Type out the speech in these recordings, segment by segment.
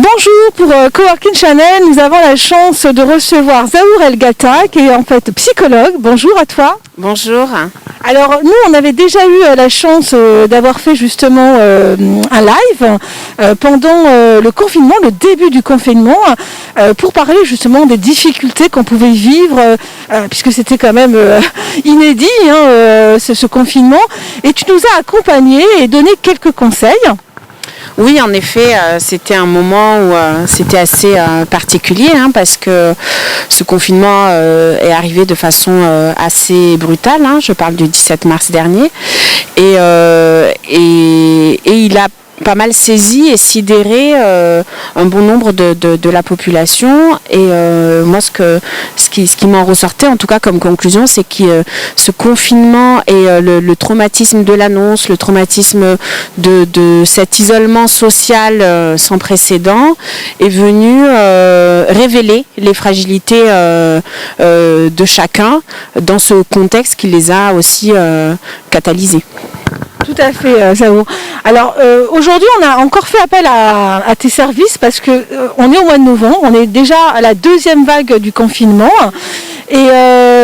Bonjour, pour Coworking Channel, nous avons la chance de recevoir Zahour El Gata, qui est en fait psychologue. Bonjour à toi. Bonjour. Alors nous, on avait déjà eu la chance d'avoir fait justement un live pendant le confinement, le début du confinement, pour parler justement des difficultés qu'on pouvait vivre, puisque c'était quand même inédit ce confinement. Et tu nous as accompagnés et donné quelques conseils. Oui, en effet, c'était un moment où c'était assez particulier parce que ce confinement est arrivé de façon assez brutale. Je parle du 17 mars dernier. Et il a pas mal saisi et sidéré un bon nombre de la population. Et moi, ce qui m'en ressortait, en tout cas comme conclusion, c'est que ce confinement et le traumatisme de l'annonce, le traumatisme de cet isolement social sans précédent est venu révéler les fragilités de chacun dans ce contexte qui les a aussi catalysés. Tout à fait, Zahour. Alors aujourd'hui, on a encore fait appel à tes services parce que on est au mois de novembre, on est déjà à la deuxième vague du confinement. Et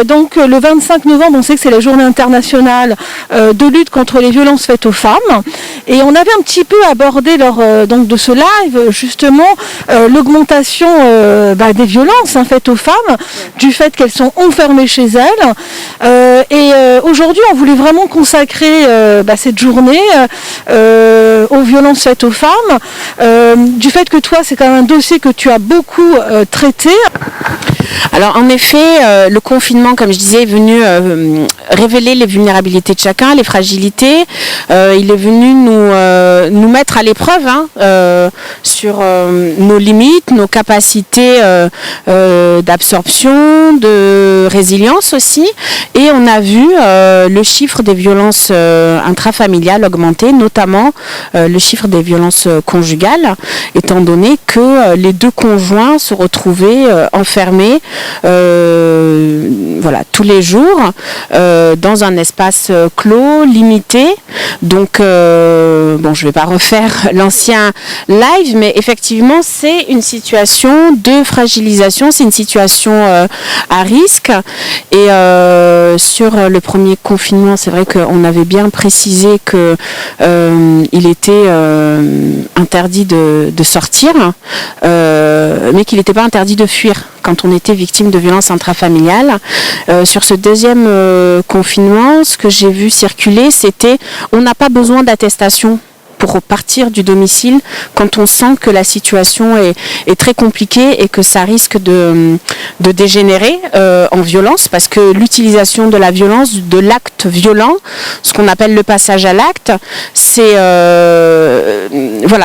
donc le 25 novembre, on sait que c'est la journée internationale de lutte contre les violences faites aux femmes. Et on avait un petit peu abordé lors donc de ce live justement l'augmentation des violences faites aux femmes, du fait qu'elles sont enfermées chez elles. Et aujourd'hui, on voulait vraiment consacrer cette journée aux violences faites aux femmes, du fait que toi, c'est quand même un dossier que tu as beaucoup traité. Alors en effet, le confinement, comme je disais, est venu révéler les vulnérabilités de chacun, les fragilités. Il est venu nous mettre à l'épreuve sur nos limites, nos capacités d'absorption, de résilience aussi. Et on a vu le chiffre des violences intrafamiliales augmenter, notamment le chiffre des violences conjugales, étant donné que les deux conjoints se retrouvaient enfermés tous les jours dans un espace clos, limité. Donc je ne vais pas refaire l'ancien live, mais effectivement c'est une situation de fragilisation, c'est une situation à risque. Et sur le premier confinement, c'est vrai qu'on avait bien précisé que il était interdit de sortir, mais qu'il n'était pas interdit de fuir quand on était victime de violences intrafamiliales. Sur ce deuxième confinement, ce que j'ai vu circuler, c'était on n'a pas besoin d'attestation pour partir du domicile quand on sent que la situation est très compliquée et que ça risque de dégénérer en violence, parce que l'utilisation de la violence, de l'acte violent, ce qu'on appelle le passage à l'acte, c'est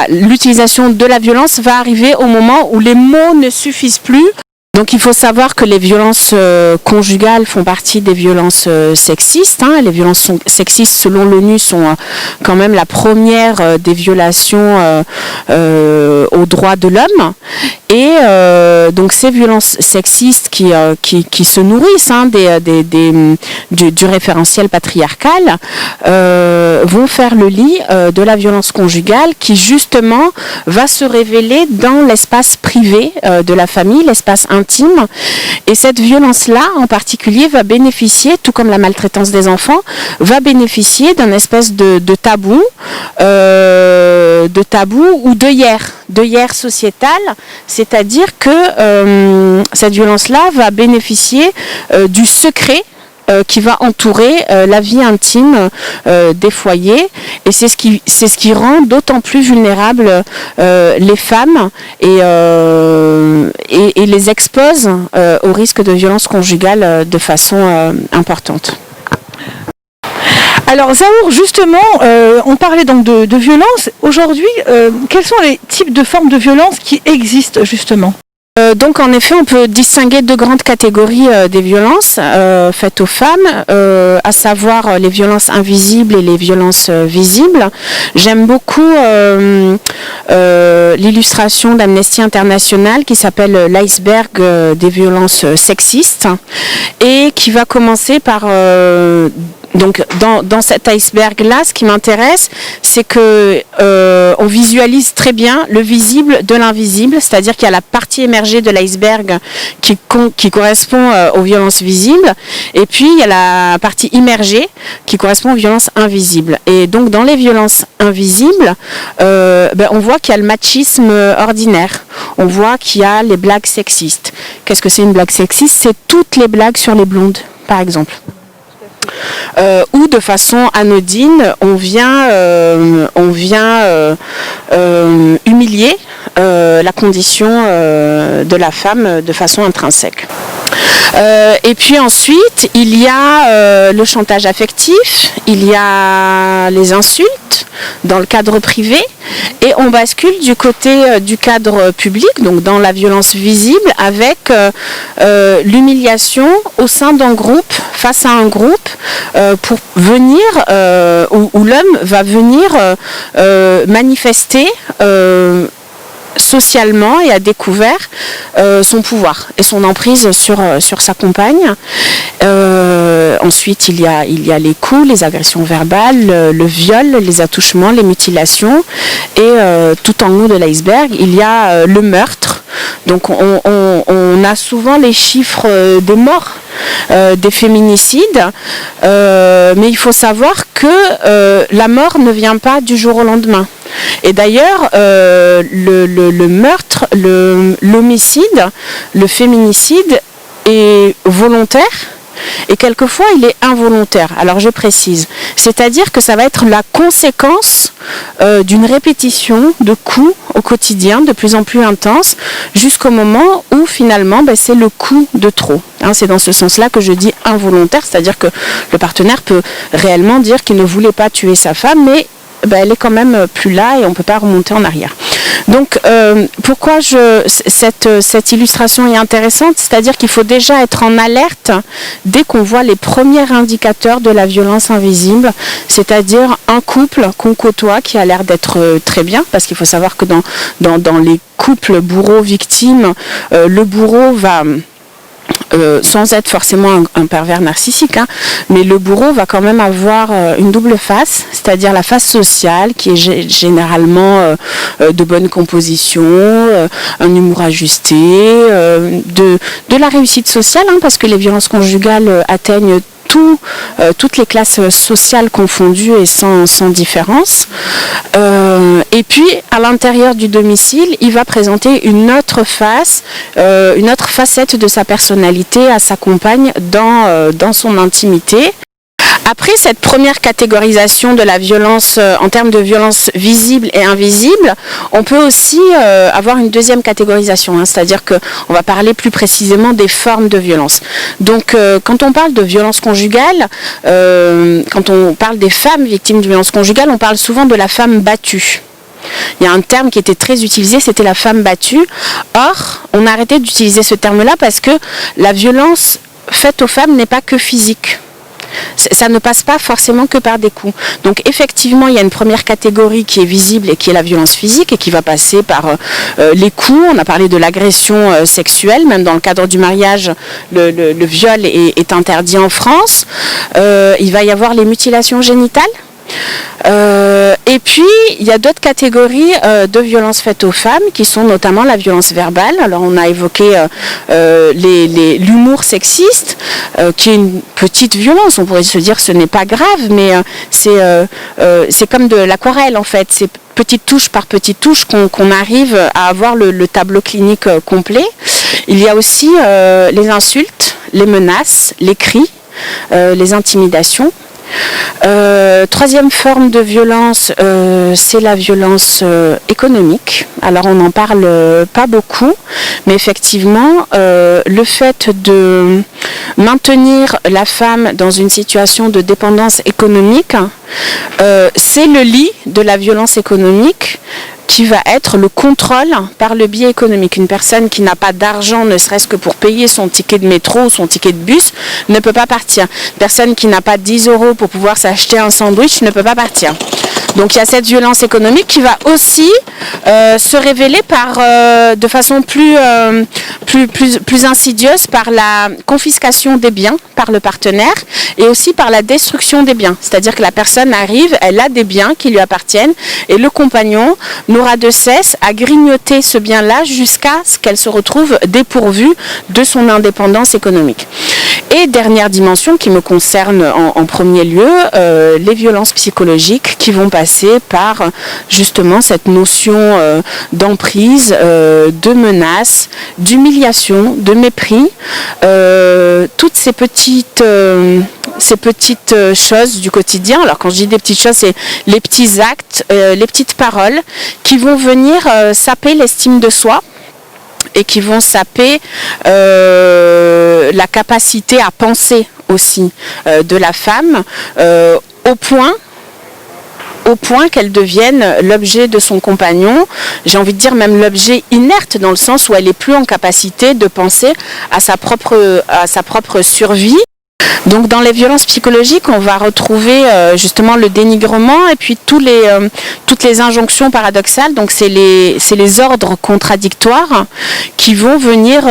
l'utilisation de la violence va arriver au moment où les mots ne suffisent plus. Donc il faut savoir que les violences conjugales font partie des violences sexistes. Les violences sexistes, selon l'ONU, sont quand même la première des violations aux droits de l'homme. Et donc ces violences sexistes qui se nourrissent du référentiel patriarcal vont faire le lit de la violence conjugale qui justement va se révéler dans l'espace privé de la famille, l'espace intime. Et cette violence-là, en particulier, va bénéficier, tout comme la maltraitance des enfants, va bénéficier d'un espèce de tabou ou d'œillère sociétale, c'est-à-dire que cette violence-là va bénéficier du secret qui va entourer la vie intime des foyers, et c'est ce qui rend d'autant plus vulnérables les femmes et les expose au risque de violence conjugale de façon importante. Alors Zahour, justement, on parlait donc de violence. Aujourd'hui, quels sont les types de formes de violence qui existent justement ? Donc en effet, on peut distinguer deux grandes catégories des violences faites aux femmes, à savoir les violences invisibles et les violences visibles. J'aime beaucoup l'illustration d'Amnesty International qui s'appelle l'iceberg des violences sexistes, et qui va commencer par Donc dans cet iceberg-là, ce qui m'intéresse, c'est que on visualise très bien le visible de l'invisible, c'est-à-dire qu'il y a la partie émergée de l'iceberg qui correspond aux violences visibles, et puis il y a la partie immergée qui correspond aux violences invisibles. Et donc dans les violences invisibles, on voit qu'il y a le machisme ordinaire, on voit qu'il y a les blagues sexistes. Qu'est-ce que c'est une blague sexiste? C'est toutes les blagues sur les blondes, par exemple. Ou de façon anodine, on vient humilier la condition de la femme de façon intrinsèque. Et puis ensuite, il y a le chantage affectif, il y a les insultes dans le cadre privé, et on bascule du côté du cadre public, donc dans la violence visible, avec l'humiliation au sein d'un groupe, face à un groupe, pour venir, où l'homme va venir manifester socialement et à découvert son pouvoir et son emprise sur sa compagne. Ensuite, il y a les coups, les agressions verbales, le viol, les attouchements, les mutilations, et tout en haut de l'iceberg, il y a le meurtre. Donc on a souvent les chiffres des morts, des féminicides, mais il faut savoir que la mort ne vient pas du jour au lendemain. Et d'ailleurs, le meurtre, l'homicide, le féminicide est volontaire et quelquefois il est involontaire. Alors je précise, c'est-à-dire que ça va être la conséquence d'une répétition de coups au quotidien de plus en plus intense jusqu'au moment où finalement c'est le coup de trop. C'est dans ce sens-là que je dis involontaire, c'est-à-dire que le partenaire peut réellement dire qu'il ne voulait pas tuer sa femme, mais elle est quand même plus là et on ne peut pas remonter en arrière. Donc pourquoi cette illustration est intéressante, c'est-à-dire qu'il faut déjà être en alerte dès qu'on voit les premiers indicateurs de la violence invisible, c'est-à-dire un couple qu'on côtoie qui a l'air d'être très bien, parce qu'il faut savoir que dans les couples bourreau-victime, le bourreau va... sans être forcément un pervers narcissique, mais le bourreau va quand même avoir une double face, c'est-à-dire la face sociale qui est généralement de bonne composition, un humour ajusté, de la réussite sociale, parce que les violences conjugales atteignent toutes les classes sociales confondues et sans différence. Et puis, à l'intérieur du domicile, il va présenter une autre face, une autre facette de sa personnalité à sa compagne dans son intimité. Après cette première catégorisation de la violence en termes de violence visible et invisible, on peut aussi avoir une deuxième catégorisation, c'est-à-dire qu'on va parler plus précisément des formes de violence. Donc quand on parle de violence conjugale, quand on parle des femmes victimes de violence conjugale, on parle souvent de la femme battue. Il y a un terme qui était très utilisé, c'était la femme battue. Or, on a arrêté d'utiliser ce terme-là parce que la violence faite aux femmes n'est pas que physique. Ça ne passe pas forcément que par des coups. Donc effectivement, il y a une première catégorie qui est visible et qui est la violence physique et qui va passer par les coups. On a parlé de l'agression sexuelle, même dans le cadre du mariage, le viol est interdit en France. Il va y avoir les mutilations génitales. Et puis il y a d'autres catégories de violences faites aux femmes qui sont notamment la violence verbale. Alors on a évoqué l'humour sexiste qui est une petite violence, on pourrait se dire ce n'est pas grave, mais c'est comme de l'aquarelle en fait, c'est petite touche par petite touche qu'on arrive à avoir le tableau clinique complet. Il y a aussi les insultes, les menaces, les cris, les intimidations. Troisième forme de violence, c'est la violence économique. Alors on n'en parle pas beaucoup, mais effectivement, le fait de maintenir la femme dans une situation de dépendance économique, c'est le lit de la violence économique qui va être le contrôle par le biais économique. Une personne qui n'a pas d'argent, ne serait-ce que pour payer son ticket de métro ou son ticket de bus, ne peut pas partir. Une personne qui n'a pas 10 € pour pouvoir s'acheter un sandwich ne peut pas partir. Donc il y a cette violence économique qui va aussi se révéler de façon plus insidieuse par la confiscation des biens par le partenaire et aussi par la destruction des biens. C'est-à-dire que la personne arrive, elle a des biens qui lui appartiennent et le compagnon n'aura de cesse à grignoter ce bien-là jusqu'à ce qu'elle se retrouve dépourvue de son indépendance économique. Et dernière dimension qui me concerne en premier lieu, les violences psychologiques qui vont passer par justement cette notion d'emprise, de menace, d'humiliation, de mépris, toutes ces petites choses du quotidien. Alors quand je dis des petites choses, c'est les petits actes, les petites paroles qui vont venir saper l'estime de soi et qui vont saper la capacité à penser aussi de la femme au point qu'elle devienne l'objet de son compagnon, j'ai envie de dire même l'objet inerte dans le sens où elle n'est plus en capacité de penser à sa propre survie. Donc dans les violences psychologiques, on va retrouver justement le dénigrement et puis toutes les injonctions paradoxales. Donc c'est les ordres contradictoires qui vont venir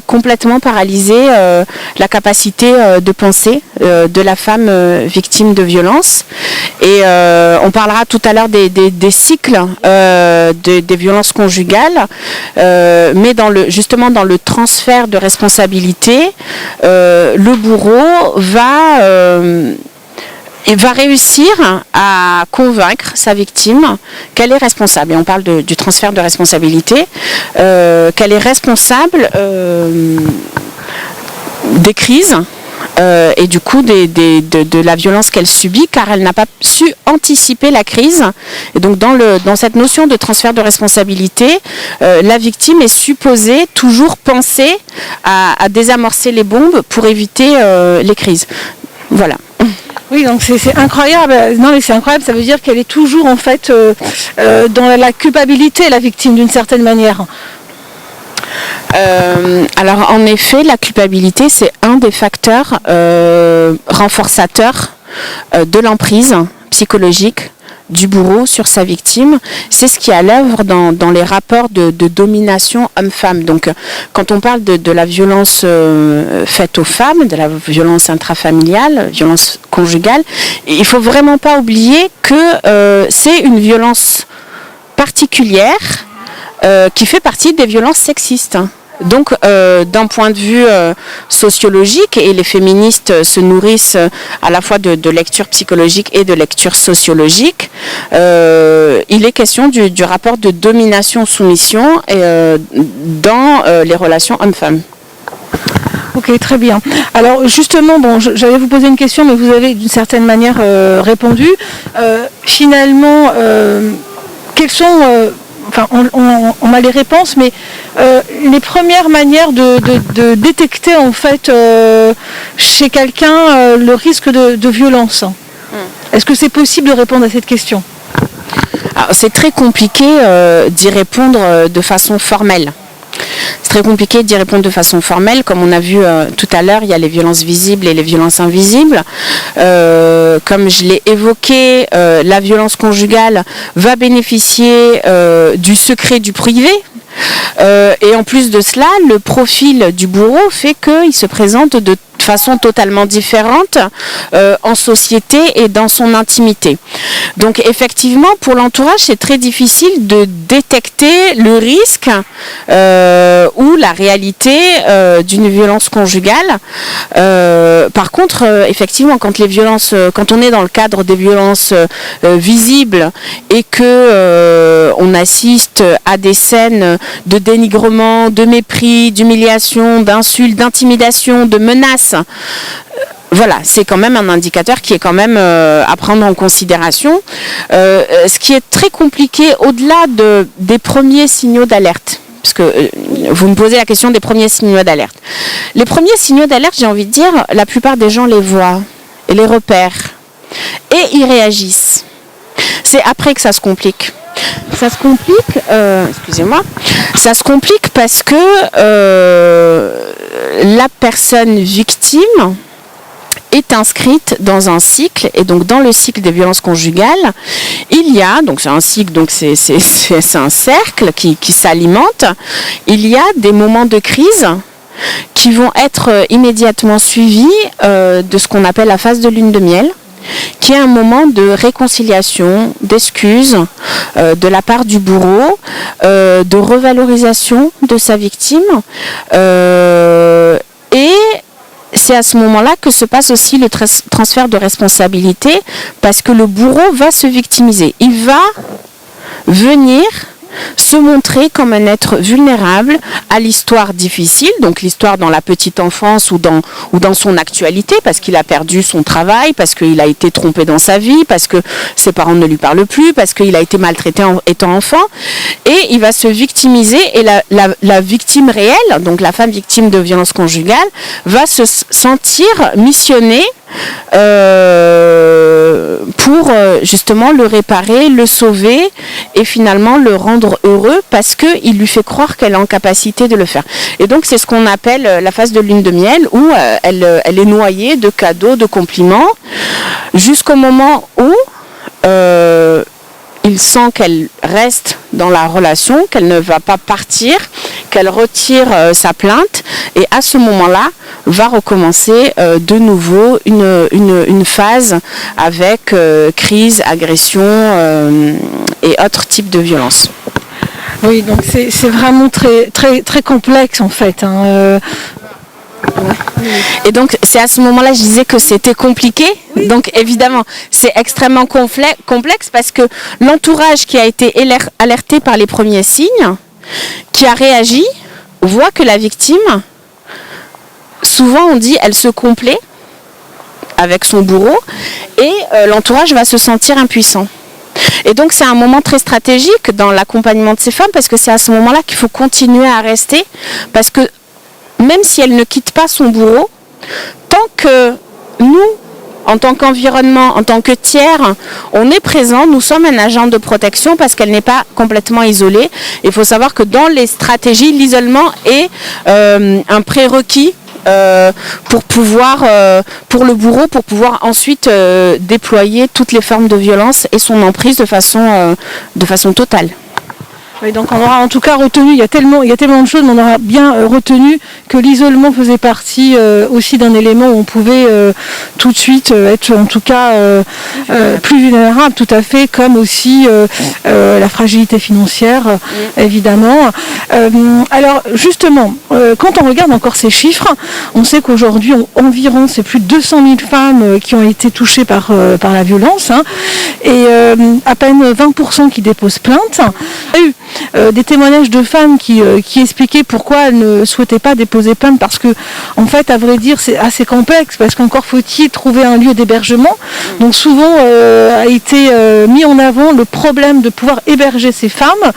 complètement paralyser la capacité de penser de la femme victime de violence. Et on parlera tout à l'heure des cycles des violences conjugales, mais justement dans le transfert de responsabilité, le bourreau va réussir à convaincre sa victime qu'elle est responsable. Et on parle du transfert de responsabilité, qu'elle est responsable des crises et du coup de la violence qu'elle subit, car elle n'a pas su anticiper la crise. Et donc dans cette notion de transfert de responsabilité, la victime est supposée toujours penser à désamorcer les bombes pour éviter les crises. Voilà. Oui, donc c'est incroyable. Non, mais c'est incroyable. Ça veut dire qu'elle est toujours en fait dans la culpabilité, la victime, d'une certaine manière. Alors en effet, la culpabilité, c'est un des facteurs renforçateurs de l'emprise psychologique du bourreau sur sa victime. C'est ce qui est à l'œuvre dans les rapports de domination homme-femme. Donc quand on parle de la violence faite aux femmes, de la violence intrafamiliale, violence conjugale, il ne faut vraiment pas oublier que c'est une violence particulière qui fait partie des violences sexistes. Donc, d'un point de vue sociologique, et les féministes se nourrissent à la fois de lectures psychologiques et de lectures sociologiques, il est question du rapport de domination-soumission dans les relations hommes-femmes. Ok, très bien. Alors justement, j'allais vous poser une question, mais vous avez d'une certaine manière répondu. Finalement, quelles sont... on a les réponses, mais les premières manières de détecter en fait chez quelqu'un le risque de violence. Est-ce que c'est possible de répondre à cette question ? Alors, c'est très compliqué d'y répondre de façon formelle. C'est très compliqué d'y répondre de façon formelle. Comme on a vu tout à l'heure, il y a les violences visibles et les violences invisibles. Comme je l'ai évoqué, la violence conjugale va bénéficier du secret du privé. Et en plus de cela, le profil du bourreau fait qu'il se présente de façon totalement différente en société et dans son intimité. Donc effectivement, pour l'entourage, c'est très difficile de détecter le risque ou la réalité d'une violence conjugale. Par contre, effectivement, quand on est dans le cadre des violences visibles et que on assiste à des scènes de dénigrement, de mépris, d'humiliation, d'insultes, d'intimidation, de menaces, voilà, c'est quand même un indicateur qui est quand même à prendre en considération. Ce qui est très compliqué au-delà des premiers signaux d'alerte, parce que vous me posez la question des premiers signaux d'alerte. Les premiers signaux d'alerte, j'ai envie de dire, la plupart des gens les voient et les repèrent et ils réagissent. C'est après que ça se complique. Ça se complique, ça se complique parce que la personne victime est inscrite dans un cycle, et donc dans le cycle des violences conjugales, il y a, donc c'est un cycle, donc c'est un cercle qui s'alimente, il y a des moments de crise qui vont être immédiatement suivis de ce qu'on appelle la phase de lune de miel, qui est un moment de réconciliation, d'excuses de la part du bourreau, de revalorisation de sa victime, et c'est à ce moment-là que se passe aussi le transfert de responsabilité, parce que le bourreau va se victimiser. Il va venir se montrer comme un être vulnérable à l'histoire difficile, donc l'histoire dans la petite enfance ou dans son actualité, parce qu'il a perdu son travail, parce qu'il a été trompé dans sa vie, parce que ses parents ne lui parlent plus, parce qu'il a été maltraité étant enfant, et il va se victimiser, et la victime réelle, donc la femme victime de violences conjugales, va se sentir missionnée pour justement le réparer, le sauver et finalement le rendre heureux, parce qu'il lui fait croire qu'elle est en capacité de le faire. Et donc c'est ce qu'on appelle la phase de lune de miel, où elle est noyée de cadeaux, de compliments, jusqu'au moment où il sent qu'elle reste dans la relation, qu'elle ne va pas partir, qu'elle retire sa plainte, et à ce moment-là va recommencer de nouveau une phase avec crise, agression et autres types de violences. Oui, donc c'est vraiment très, très, très complexe en fait. Et donc c'est à ce moment-là, je disais que c'était compliqué. Oui. Donc évidemment, c'est extrêmement complexe, parce que l'entourage qui a été alerté par les premiers signes, qui a réagi, voit que la victime, souvent on dit, elle se complaît avec son bourreau, et l'entourage va se sentir impuissant. Et donc c'est un moment très stratégique dans l'accompagnement de ces femmes, parce que c'est à ce moment-là qu'il faut continuer à rester, parce que même si elle ne quitte pas son bourreau, tant que nous, en tant qu'environnement, en tant que tiers, on est présent, nous sommes un agent de protection, parce qu'elle n'est pas complètement isolée. Il faut savoir que dans les stratégies, l'isolement est un prérequis pour le bourreau, pour pouvoir ensuite déployer toutes les formes de violence et son emprise de façon totale. Oui, donc on aura en tout cas retenu, il y a tellement de choses, mais on aura bien retenu que l'isolement faisait partie aussi d'un élément où on pouvait tout de suite être en tout cas plus vulnérable, tout à fait, comme aussi la fragilité financière, évidemment. Alors justement, quand on regarde encore ces chiffres, on sait qu'aujourd'hui environ c'est plus de 200 000 femmes qui ont été touchées par la violence, et à peine 20% qui déposent plainte. Il y a eu des témoignages de femmes qui expliquaient pourquoi elles ne souhaitaient pas déposer plainte, parce que en fait, à vrai dire, c'est assez complexe, parce qu'encore faut-il trouver un lieu d'hébergement. Donc souvent a été mis en avant le problème de pouvoir héberger ces femmes.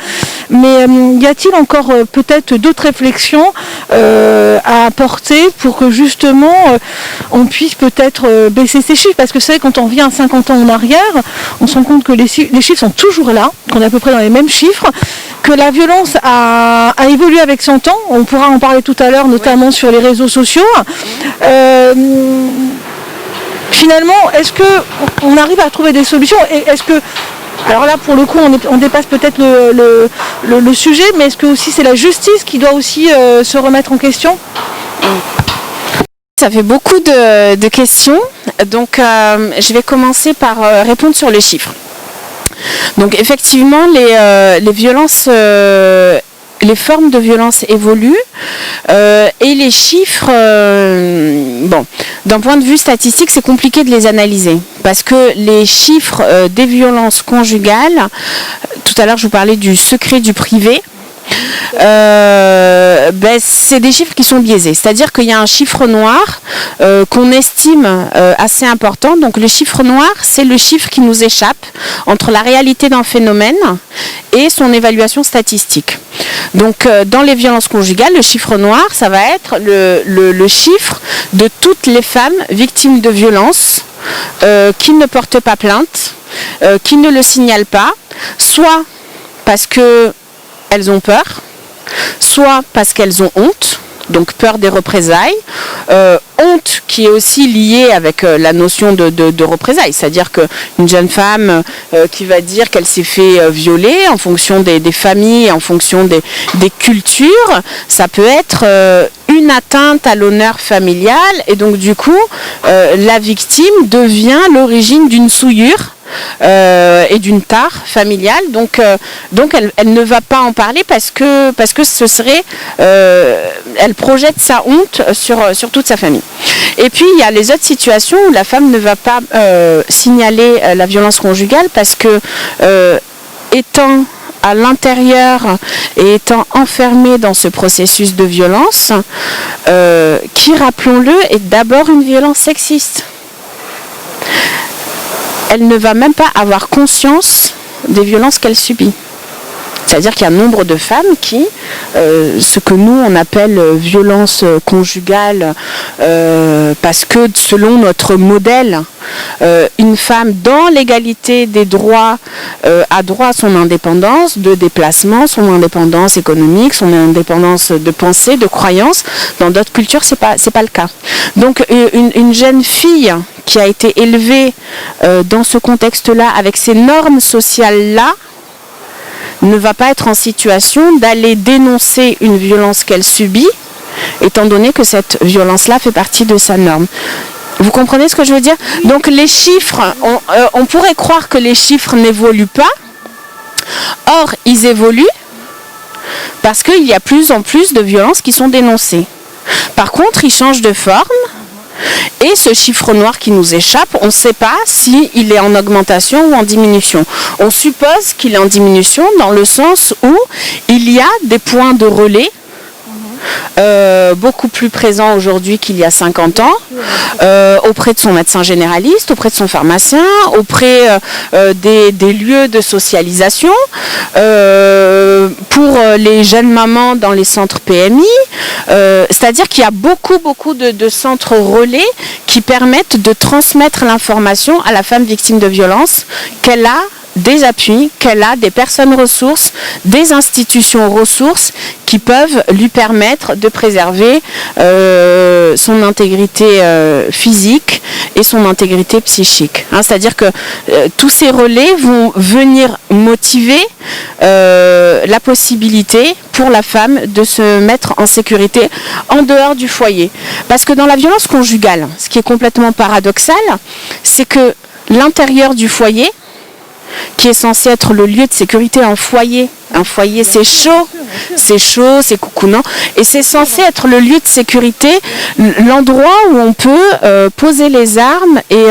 Mais y a-t-il encore peut-être d'autres réflexions à apporter pour que justement on puisse peut-être baisser ces chiffres? Parce que c'est vrai, quand on revient à 50 ans en arrière, on se rend compte que les chiffres sont toujours là, qu'on est à peu près dans les mêmes chiffres, que la violence a évolué avec son temps. On pourra en parler tout à l'heure, notamment sur les réseaux sociaux. Finalement, est-ce qu'on arrive à trouver des solutions? Et est-ce que, alors là, pour le coup, on dépasse peut-être le sujet, mais est-ce que aussi c'est la justice qui doit aussi se remettre en question? Ça fait beaucoup de questions, donc je vais commencer par répondre sur les chiffres. Donc effectivement, les violences, les formes de violence évoluent, et les chiffres, d'un point de vue statistique, c'est compliqué de les analyser, parce que les chiffres des violences conjugales, tout à l'heure je vous parlais du secret du privé, c'est des chiffres qui sont biaisés, c'est-à-dire qu'il y a un chiffre noir qu'on estime assez important. Donc le chiffre noir, c'est le chiffre qui nous échappe entre la réalité d'un phénomène et son évaluation statistique. Donc dans les violences conjugales, le chiffre noir, ça va être le chiffre de toutes les femmes victimes de violences qui ne portent pas plainte, qui ne le signalent pas, soit parce que elles ont peur, soit parce qu'elles ont honte, donc peur des représailles, honte qui est aussi lié avec la notion de représailles, c'est-à-dire qu'une jeune femme qui va dire qu'elle s'est fait violer en fonction des familles, en fonction des cultures, ça peut être une atteinte à l'honneur familial, et donc du coup la victime devient l'origine d'une souillure et d'une tare familiale, donc elle ne va pas en parler parce que ce serait elle projette sa honte sur toute sa famille. Et puis il y a les autres situations où la femme ne va pas signaler la violence conjugale parce que étant à l'intérieur et étant enfermée dans ce processus de violence qui, rappelons-le, est d'abord une violence sexiste. Elle ne va même pas avoir conscience des violences qu'elle subit. C'est-à-dire qu'il y a nombre de femmes qui, ce que nous on appelle violence conjugale, parce que selon notre modèle, une femme dans l'égalité des droits a droit à son indépendance de déplacement, son indépendance économique, son indépendance de pensée, de croyance. Dans d'autres cultures, c'est pas le cas. Donc une jeune fille qui a été élevée dans ce contexte-là, avec ces normes sociales-là, ne va pas être en situation d'aller dénoncer une violence qu'elle subit, étant donné que cette violence-là fait partie de sa norme. Vous comprenez ce que je veux dire? Donc les chiffres, on pourrait croire que les chiffres n'évoluent pas. Or, ils évoluent parce qu'il y a plus en plus de violences qui sont dénoncées. Par contre, ils changent de forme. Et ce chiffre noir qui nous échappe, on ne sait pas s'il est en augmentation ou en diminution. On suppose qu'il est en diminution dans le sens où il y a des points de relais beaucoup plus présents aujourd'hui qu'il y a 50 ans, auprès de son médecin généraliste, auprès de son pharmacien, auprès des lieux de socialisation, pour les jeunes mamans dans les centres PMI, c'est-à-dire qu'il y a beaucoup de centres relais qui permettent de transmettre l'information à la femme victime de violence qu'elle a des appuis, qu'elle a des personnes ressources, des institutions ressources qui peuvent lui permettre de préserver son intégrité physique et son intégrité psychique. C'est-à-dire que tous ces relais vont venir motiver la possibilité pour la femme de se mettre en sécurité en dehors du foyer. Parce que dans la violence conjugale, ce qui est complètement paradoxal, c'est que l'intérieur du foyer, qui est censé être le lieu de sécurité, un foyer c'est chaud, c'est coucounant, et c'est censé être le lieu de sécurité, l'endroit où on peut poser les armes et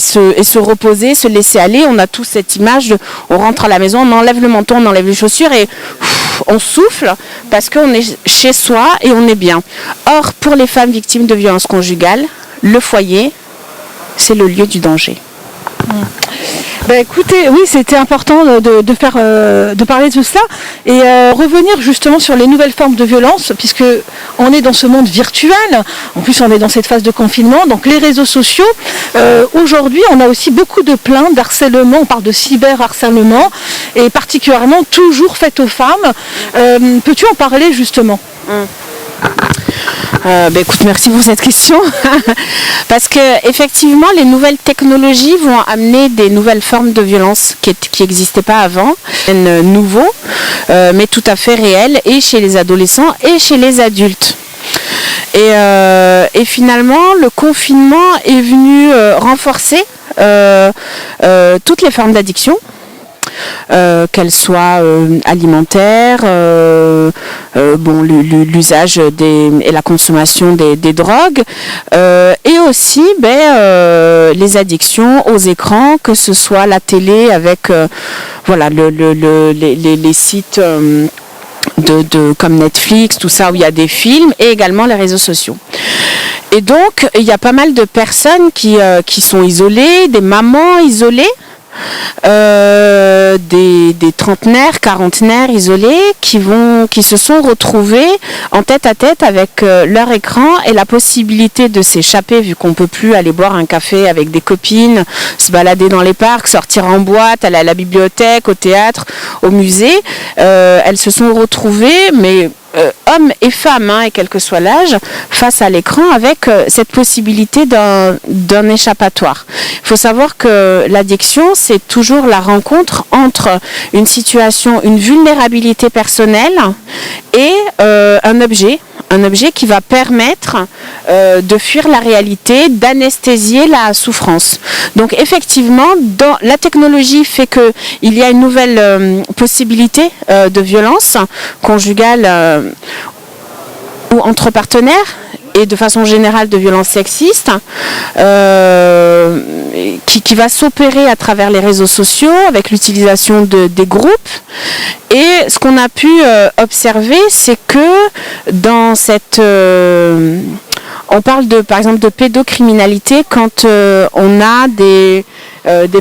se reposer, se laisser aller. On a tous cette image on rentre à la maison, on enlève le manteau, on enlève les chaussures et on souffle parce qu'on est chez soi et on est bien. Or, pour les femmes victimes de violences conjugales, le foyer, c'est le lieu du danger. Écoutez, oui, c'était important de parler de cela et revenir justement sur les nouvelles formes de violence, puisque on est dans ce monde virtuel. En plus, on est dans cette phase de confinement, donc les réseaux sociaux. Aujourd'hui, on a aussi beaucoup de plaintes d'harcèlement. On parle de cyberharcèlement et particulièrement toujours faites aux femmes. Peux-tu en parler justement? Écoute, merci pour cette question. Parce que effectivement, les nouvelles technologies vont amener des nouvelles formes de violence qui n'existaient pas avant, nouveaux, mais tout à fait réels, et chez les adolescents et chez les adultes. Et finalement, le confinement est venu renforcer toutes les formes d'addiction. Qu'elles soient alimentaires, l'usage et la consommation des drogues, et aussi les addictions aux écrans, que ce soit la télé avec les sites comme Netflix, tout ça où il y a des films, et également les réseaux sociaux. Et donc il y a pas mal de personnes qui sont isolées, des mamans isolées, des trentenaires, quarantenaires isolés qui se sont retrouvés en tête à tête avec leur écran et la possibilité de s'échapper, vu qu'on ne peut plus aller boire un café avec des copines, se balader dans les parcs, sortir en boîte, aller à la bibliothèque, au théâtre, au musée. Elles se sont retrouvées, mais hommes et femmes, et quel que soit l'âge, face à l'écran avec cette possibilité d'un échappatoire. Il faut savoir que l'addiction, c'est toujours la rencontre entre une situation, une vulnérabilité personnelle et un objet qui va permettre de fuir la réalité, d'anesthésier la souffrance. Donc effectivement, la technologie fait qu'il y a une nouvelle possibilité de violence conjugale ou entre partenaires, et de façon générale de violences sexistes, qui va s'opérer à travers les réseaux sociaux avec l'utilisation des groupes. Et ce qu'on a pu observer, c'est que dans cette... on parle par exemple de pédocriminalité quand on a des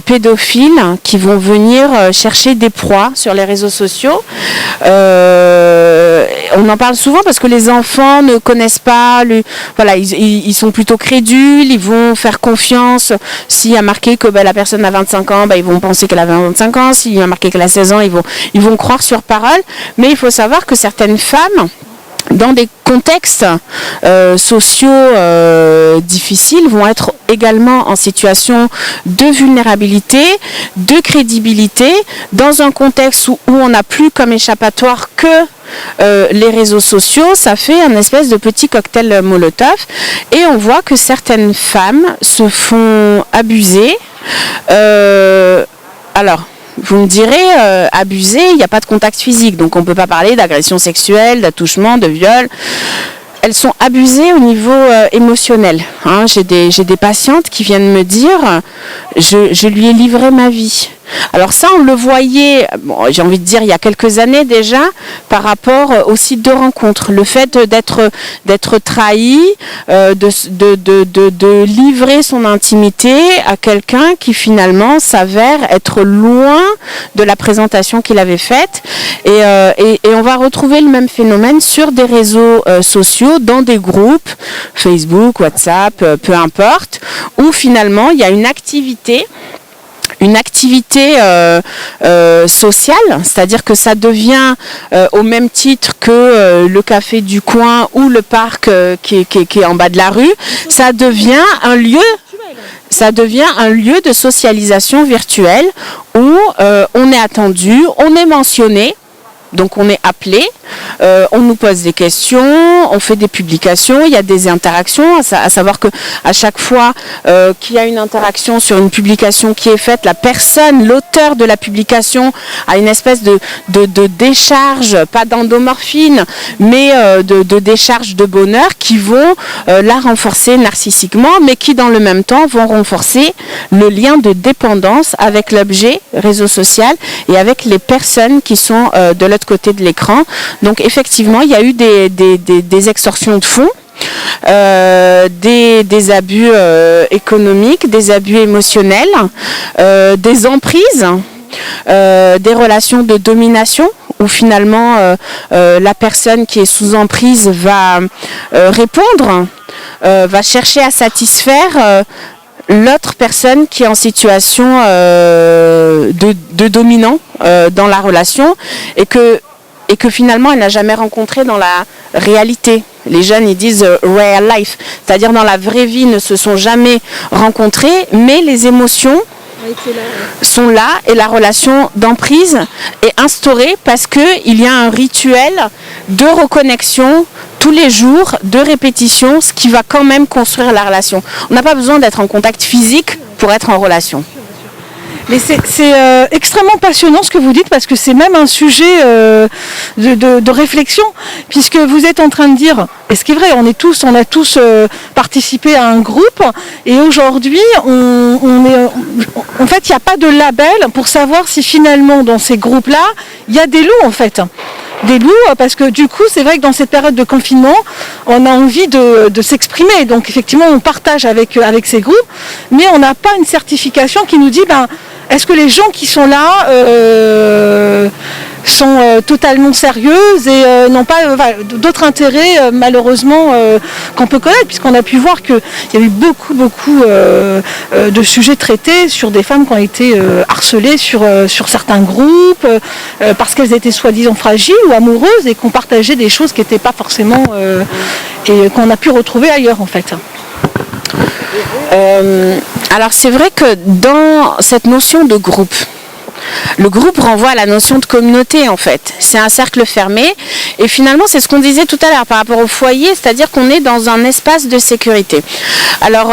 pédophiles qui vont venir chercher des proies sur les réseaux sociaux. On en parle souvent parce que les enfants ne connaissent pas, ils sont plutôt crédules, ils vont faire confiance. S'il y a marqué que la personne a 25 ans, ils vont penser qu'elle a 25 ans. S'il y a marqué qu'elle a 16 ans, ils vont croire sur parole. Mais il faut savoir que certaines femmes, dans des contextes sociaux difficiles, vont être également en situation de vulnérabilité, de crédibilité, dans un contexte où on n'a plus comme échappatoire que les réseaux sociaux. Ça fait un espèce de petit cocktail Molotov, et on voit que certaines femmes se font abuser. Vous me direz, abuser, il n'y a pas de contact physique, donc on ne peut pas parler d'agression sexuelle, d'attouchement, de viol. Elles sont abusées au niveau émotionnel. J'ai des patientes qui viennent me dire, je lui ai livré ma vie. Alors ça, on le voyait, j'ai envie de dire, il y a quelques années déjà, par rapport aux sites de rencontres. Le fait d'être trahi, de livrer son intimité à quelqu'un qui finalement s'avère être loin de la présentation qu'il avait faite. Et on va retrouver le même phénomène sur des réseaux sociaux, dans des groupes, Facebook, WhatsApp, peu importe, où finalement il y a une activité sociale, c'est-à-dire que ça devient au même titre que le café du coin ou le parc qui est en bas de la rue, ça devient un lieu de socialisation virtuelle où on est attendu, on est mentionné. Donc on est appelé, on nous pose des questions, on fait des publications, il y a des interactions, à savoir que à chaque fois qu'il y a une interaction sur une publication qui est faite, la personne, l'auteur de la publication a une espèce de décharge, pas d'endomorphine, mais de décharge de bonheur qui vont la renforcer narcissiquement, mais qui dans le même temps vont renforcer le lien de dépendance avec l'objet réseau social et avec les personnes qui sont de l'autre côté de l'écran. Donc effectivement, il y a eu des extorsions de fonds, des abus économiques, des abus émotionnels, des emprises, des relations de domination où finalement la personne qui est sous emprise va répondre, va chercher à satisfaire l'autre personne qui est en situation de dominant dans la relation et que finalement elle n'a jamais rencontré dans la réalité. Les jeunes ils disent real life, c'est-à-dire dans la vraie vie, ne se sont jamais rencontrés, mais les émotions sont là et la relation d'emprise est instaurée parce qu'il y a un rituel de reconnexion tous les jours, de répétition, ce qui va quand même construire la relation. On n'a pas besoin d'être en contact physique pour être en relation. Mais c'est extrêmement passionnant ce que vous dites, parce que c'est même un sujet de réflexion, puisque vous êtes en train de dire, et ce qui est vrai, on a tous participé à un groupe, et aujourd'hui, en fait, il n'y a pas de label pour savoir si finalement, dans ces groupes-là, il y a des loups, en fait. Des loups, parce que du coup, c'est vrai que dans cette période de confinement, on a envie de s'exprimer. Donc, effectivement, on partage avec ces groupes, mais on n'a pas une certification qui nous dit, est-ce que les gens qui sont là sont totalement sérieuses et n'ont pas d'autres intérêts malheureusement qu'on peut connaître, puisqu'on a pu voir qu'il y a eu beaucoup de sujets traités sur des femmes qui ont été harcelées sur certains groupes parce qu'elles étaient soi-disant fragiles ou amoureuses et qu'on partageait des choses qui n'étaient pas forcément et qu'on a pu retrouver ailleurs en fait. Alors c'est vrai que dans cette notion de groupe, le groupe renvoie à la notion de communauté en fait. C'est un cercle fermé et finalement c'est ce qu'on disait tout à l'heure par rapport au foyer, c'est-à-dire qu'on est dans un espace de sécurité. Alors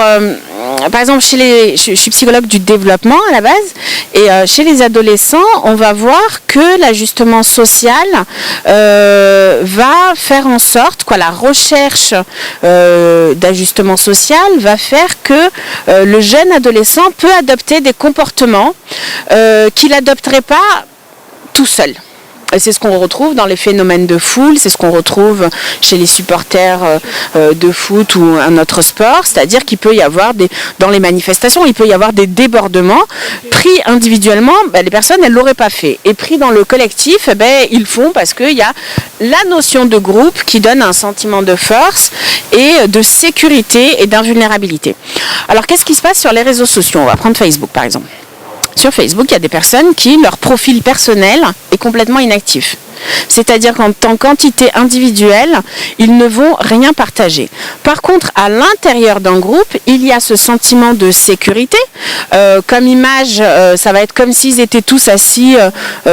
par exemple je suis psychologue du développement à la base et chez les adolescents on va voir que l'ajustement social va faire en sorte, la recherche d'ajustement social va faire que le jeune adolescent peut adopter des comportements qu'il n'adopterait pas tout seul. Et c'est ce qu'on retrouve dans les phénomènes de foule, c'est ce qu'on retrouve chez les supporters de foot ou un autre sport, c'est-à-dire qu'il peut y avoir dans les manifestations, il peut y avoir des débordements pris individuellement, les personnes elles l'auraient pas fait, et pris dans le collectif, ils le font parce qu'il y a la notion de groupe qui donne un sentiment de force et de sécurité et d'invulnérabilité. Alors qu'est-ce qui se passe sur les réseaux sociaux? On va prendre Facebook par exemple. Sur Facebook, il y a des personnes qui, leur profil personnel est complètement inactif. C'est-à-dire qu'en tant qu'entité individuelle, ils ne vont rien partager. Par contre, à l'intérieur d'un groupe, il y a ce sentiment de sécurité. Comme image, ça va être comme s'ils étaient tous assis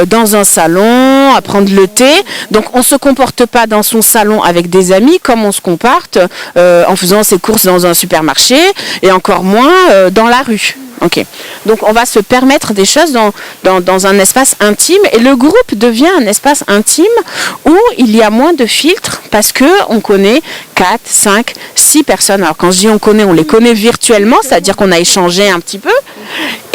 dans un salon, à prendre le thé. Donc, on ne se comporte pas dans son salon avec des amis comme on se comporte en faisant ses courses dans un supermarché et encore moins dans la rue. Okay. Donc on va se permettre des choses dans un espace intime et le groupe devient un espace intime où il y a moins de filtres parce qu'on connaît 4, 5, 6 personnes. Alors quand je dis on les connaît virtuellement, c'est-à-dire qu'on a échangé un petit peu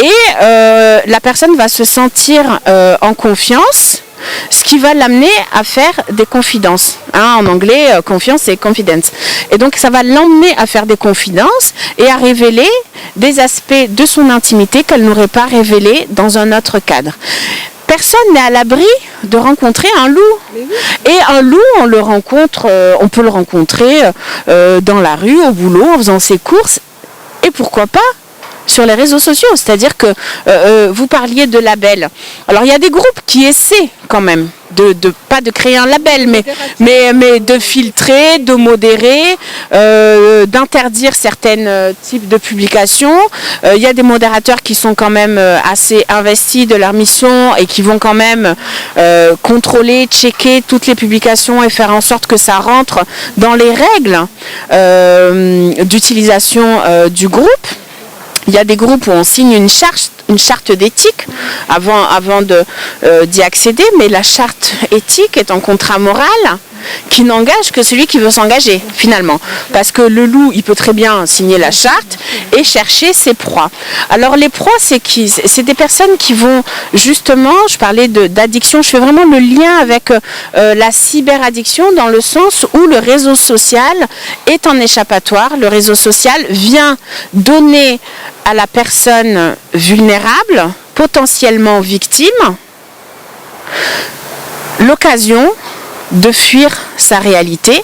et la personne va se sentir en confiance. Ce qui va l'amener à faire des confidences. En anglais, confiance, c'est confidence. Et donc, ça va l'emmener à faire des confidences et à révéler des aspects de son intimité qu'elle n'aurait pas révélés dans un autre cadre. Personne n'est à l'abri de rencontrer un loup. Et un loup, on peut le rencontrer dans la rue, au boulot, en faisant ses courses. Et pourquoi pas sur les réseaux sociaux, c'est-à-dire que vous parliez de labels. Alors il y a des groupes qui essaient quand même pas de créer un label, mais de filtrer, de modérer, d'interdire certains types de publications. Il y a des modérateurs qui sont quand même assez investis de leur mission et qui vont quand même contrôler, checker toutes les publications et faire en sorte que ça rentre dans les règles d'utilisation du groupe. Il y a des groupes où on signe une charte d'éthique avant d'y accéder, mais la charte éthique est un contrat moral qui n'engage que celui qui veut s'engager finalement. Parce que le loup, il peut très bien signer la charte et chercher ses proies. Alors les proies, c'est qui? C'est des personnes qui vont justement, je parlais d'addiction, je fais vraiment le lien avec la cyberaddiction dans le sens où le réseau social est un échappatoire. Le réseau social vient donner à la personne vulnérable, potentiellement victime, l'occasion de fuir sa réalité,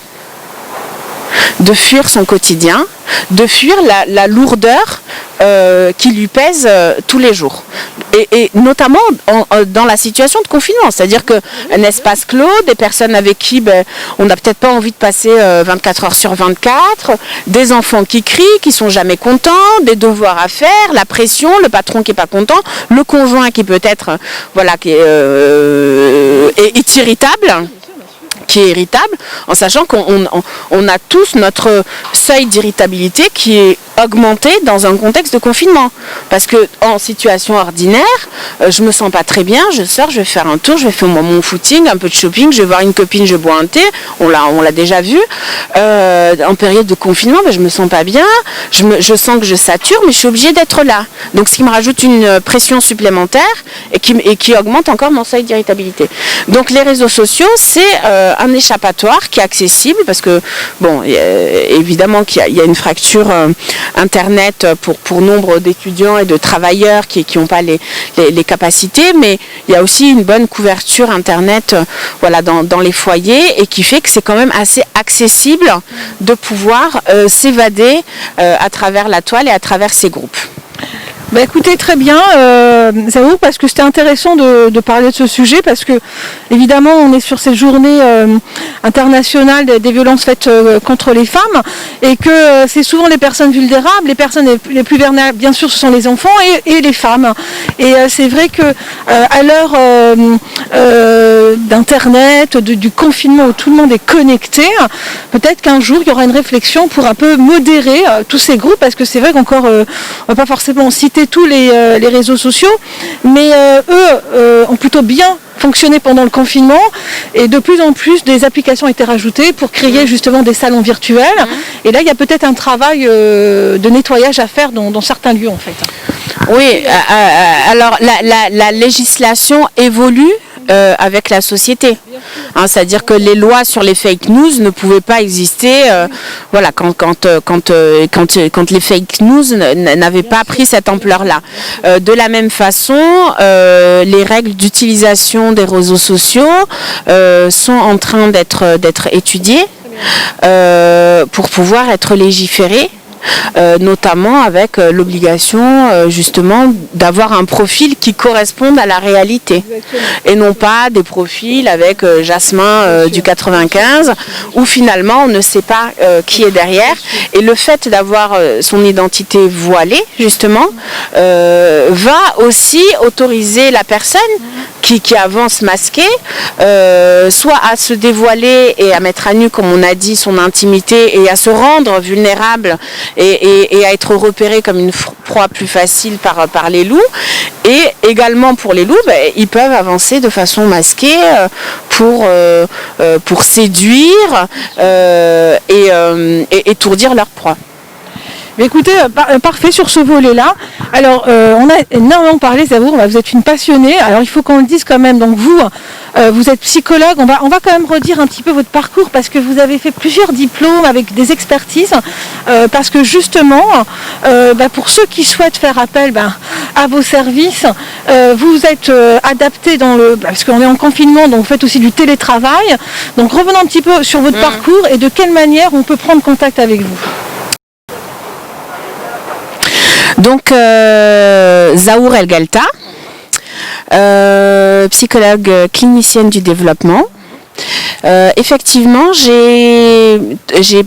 de fuir son quotidien, de fuir la lourdeur qui lui pèse tous les jours. Et notamment dans la situation de confinement, c'est-à-dire qu'un espace clos, des personnes avec qui on n'a peut-être pas envie de passer 24 heures sur 24, des enfants qui crient, qui sont jamais contents, des devoirs à faire, la pression, le patron qui est pas content, le conjoint qui peut-être est irritable. Qui est irritable, en sachant qu'on a tous notre seuil d'irritabilité qui est augmenté dans un contexte de confinement. Parce que en situation ordinaire, je me sens pas très bien, je sors, je vais faire un tour, je vais faire mon footing, un peu de shopping, je vais voir une copine, je bois un thé, on l'a déjà vu. En période de confinement, je me sens pas bien, je sens que je sature, mais je suis obligée d'être là. Donc ce qui me rajoute une pression supplémentaire et qui augmente encore mon seuil d'irritabilité. Donc les réseaux sociaux, c'est un échappatoire qui est accessible parce que, bon, évidemment qu'il y a une fracture Internet pour nombre d'étudiants et de travailleurs qui n'ont pas les capacités, mais il y a aussi une bonne couverture Internet voilà, dans les foyers et qui fait que c'est quand même assez accessible de pouvoir s'évader à travers la toile et à travers ces groupes. Bah écoutez, très bien, Zaou, parce que c'était intéressant de parler de ce sujet, parce que évidemment on est sur cette journée internationale des violences faites contre les femmes, et que c'est souvent les personnes vulnérables, les personnes les plus vulnérables, bien sûr, ce sont les enfants et les femmes. Et c'est vrai que à l'heure d'Internet, du confinement où tout le monde est connecté, peut-être qu'un jour il y aura une réflexion pour un peu modérer tous ces groupes, parce que c'est vrai qu'encore on va pas forcément citer tous les réseaux sociaux, mais eux ont plutôt bien fonctionné pendant le confinement, et de plus en plus des applications ont été rajoutées pour créer justement des salons virtuels. Et là il y a peut-être un travail de nettoyage à faire dans certains lieux en fait. Oui, alors la législation évolue avec la société. C'est-à-dire que les lois sur les fake news ne pouvaient pas exister voilà, quand les fake news n'avaient pas pris cette ampleur-là. De la même façon, les règles d'utilisation des réseaux sociaux sont en train d'être étudiées pour pouvoir être légiférées. Notamment avec l'obligation justement d'avoir un profil qui corresponde à la réalité. Exactement. Et non pas des profils avec Jasmin du 95 où finalement on ne sait pas qui est derrière, et le fait d'avoir son identité voilée justement va aussi autoriser la personne qui avance masquée soit à se dévoiler et à mettre à nu, comme on a dit, son intimité, et à se rendre vulnérable et à être repéré comme une proie plus facile par les loups. Et également pour les loups, ils peuvent avancer de façon masquée pour séduire et étourdir leur proie. Mais écoutez, parfait sur ce volet-là. Alors, on a énormément parlé, Zaou, vous êtes une passionnée. Alors, il faut qu'on le dise quand même. Donc, vous êtes psychologue. On va quand même redire un petit peu votre parcours, parce que vous avez fait plusieurs diplômes avec des expertises. Parce que justement, pour ceux qui souhaitent faire appel à vos services, vous êtes adapté parce qu'on est en confinement, donc vous faites aussi du télétravail. Donc, revenons un petit peu sur votre parcours et de quelle manière on peut prendre contact avec vous. Donc, Zahour El Galta, psychologue clinicienne du développement. Effectivement, j'ai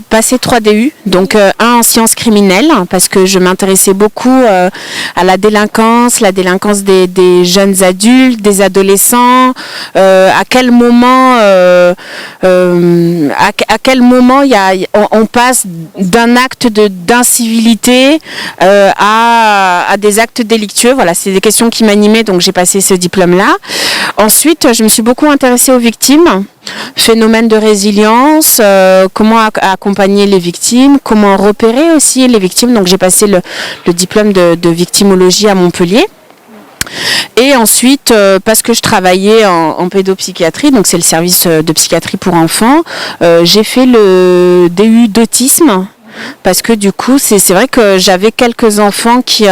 passé 3 DU, donc un en sciences criminelles, parce que je m'intéressais beaucoup à la délinquance des jeunes adultes, des adolescents, à quel moment on passe d'un acte d'incivilité à des actes délictueux. Voilà, c'est des questions qui m'animaient, donc j'ai passé ce diplôme-là. Ensuite, je me suis beaucoup intéressée aux victimes. Phénomène de résilience, comment accompagner les victimes, comment repérer aussi les victimes. Donc j'ai passé le diplôme de victimologie à Montpellier. Et ensuite, parce que je travaillais en pédopsychiatrie, donc c'est le service de psychiatrie pour enfants, j'ai fait le DU d'autisme. Parce que du coup, c'est vrai que j'avais quelques enfants qui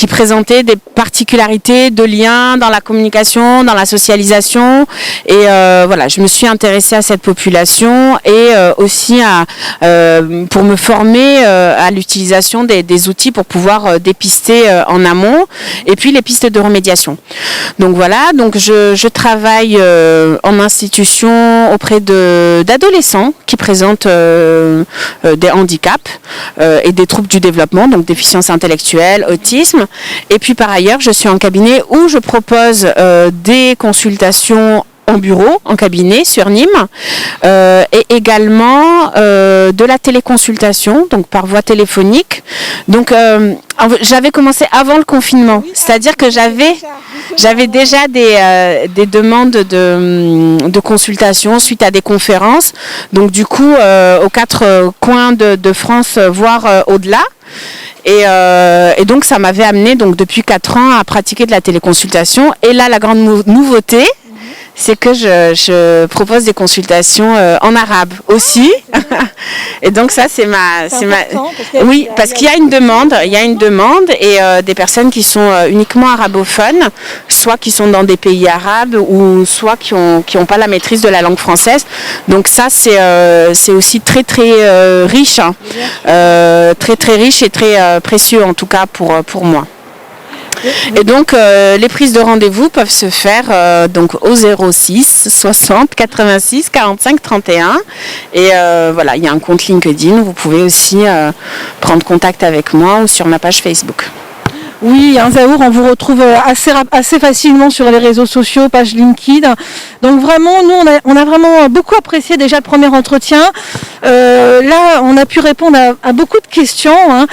présentaient des particularités de liens dans la communication, dans la socialisation. Et voilà, je me suis intéressée à cette population et aussi pour me former à l'utilisation des outils pour pouvoir dépister en amont, et puis les pistes de remédiation. Donc voilà, donc je travaille en institution auprès d'adolescents qui présentent des handicaps et des troubles du développement, donc déficience intellectuelle, autisme. Et puis par ailleurs, je suis en cabinet où je propose des consultations en bureau, en cabinet sur Nîmes, et également de la téléconsultation, donc par voie téléphonique. Donc j'avais commencé avant le confinement, c'est-à-dire que j'avais déjà des demandes de consultation suite à des conférences, donc du coup aux 4 coins de France, voire au-delà. Et donc ça m'avait amené donc depuis 4 ans à pratiquer de la téléconsultation. Et là, la grande nouveauté, c'est que je propose des consultations en arabe aussi. Et donc ça, c'est ma... Oui, parce qu'il y a une demande, et des personnes qui sont uniquement arabophones, soit qui sont dans des pays arabes ou soit qui ont pas la maîtrise de la langue française. Donc ça, c'est aussi très très riche, hein. Très très riche et très précieux en tout cas pour moi. Et donc les prises de rendez-vous peuvent se faire donc au 06 60 86 45 31 et voilà, il y a un compte LinkedIn, vous pouvez aussi prendre contact avec moi ou sur ma page Facebook. Oui, Zahour, on vous retrouve assez facilement sur les réseaux sociaux, page LinkedIn. Donc vraiment, nous, on a vraiment beaucoup apprécié déjà le premier entretien. Là, on a pu répondre à beaucoup de questions, hein.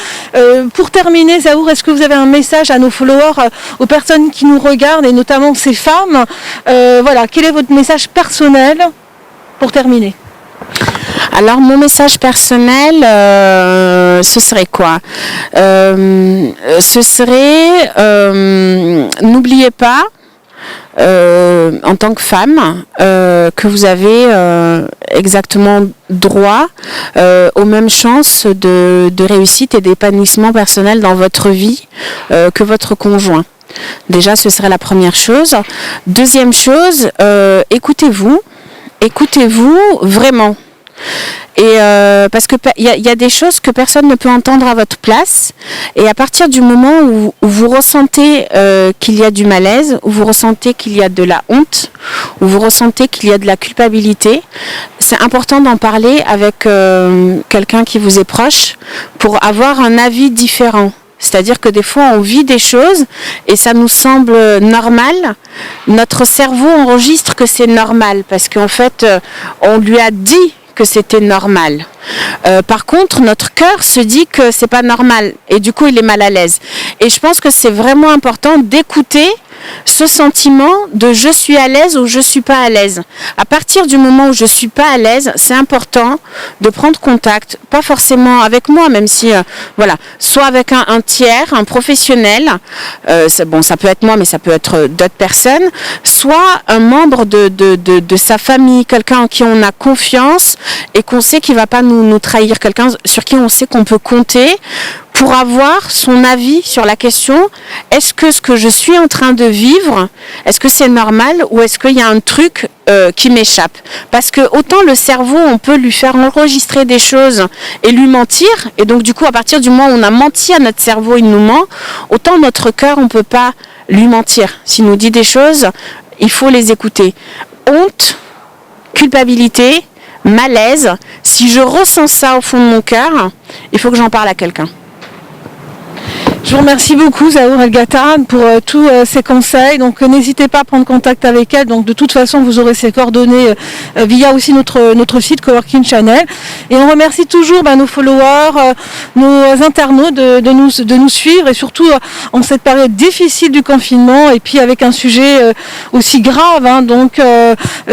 Pour terminer, Zahour, est-ce que vous avez un message à nos followers, aux personnes qui nous regardent, et notamment ces femmes? Voilà, quel est votre message personnel pour terminer? Alors mon message personnel, ce serait quoi? Ce serait, n'oubliez pas, en tant que femme, que vous avez exactement droit aux mêmes chances de réussite et d'épanouissement personnel dans votre vie que votre conjoint. Déjà, ce serait la première chose. Deuxième chose, écoutez-vous vraiment. Et parce que il y a des choses que personne ne peut entendre à votre place, et à partir du moment où vous ressentez qu'il y a du malaise, où vous ressentez qu'il y a de la honte, où vous ressentez qu'il y a de la culpabilité, c'est important d'en parler avec quelqu'un qui vous est proche pour avoir un avis différent. C'est-à-dire que des fois, on vit des choses et ça nous semble normal. Notre cerveau enregistre que c'est normal parce qu'en fait, on lui a dit que c'était normal. Par contre, notre cœur se dit que c'est pas normal et du coup, il est mal à l'aise. Et je pense que c'est vraiment important d'écouter ce sentiment de je suis à l'aise ou je suis pas à l'aise. À partir du moment où je suis pas à l'aise, c'est important de prendre contact, pas forcément avec moi, même si voilà, soit avec un tiers, un professionnel, bon, ça peut être moi, mais ça peut être d'autres personnes, soit un membre de sa famille, quelqu'un en qui on a confiance et qu'on sait qu'il va pas nous trahir, quelqu'un sur qui on sait qu'on peut compter, pour avoir son avis sur la question, est-ce que ce que je suis en train de vivre, est-ce que c'est normal ou est-ce qu'il y a un truc qui m'échappe? Parce que autant le cerveau, on peut lui faire enregistrer des choses et lui mentir, et donc du coup à partir du moment où on a menti à notre cerveau, il nous ment, autant notre cœur, on ne peut pas lui mentir. S'il nous dit des choses, il faut les écouter. Honte, culpabilité, malaise, si je ressens ça au fond de mon cœur, il faut que j'en parle à quelqu'un. Je vous remercie beaucoup, Zahour El Ghatan, pour tous ces conseils. Donc n'hésitez pas à prendre contact avec elle. Donc de toute façon, vous aurez ses coordonnées via aussi notre site Coworking Channel. Et on remercie toujours nos followers, nos internautes de nous suivre, et surtout en cette période difficile du confinement, et puis avec un sujet aussi grave, hein, donc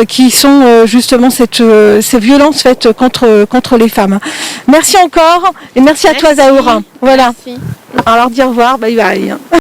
qui sont justement ces violences faites contre les femmes. Merci encore, et merci à toi, Zahour. Voilà. Merci. Alors dis au revoir, bye bye.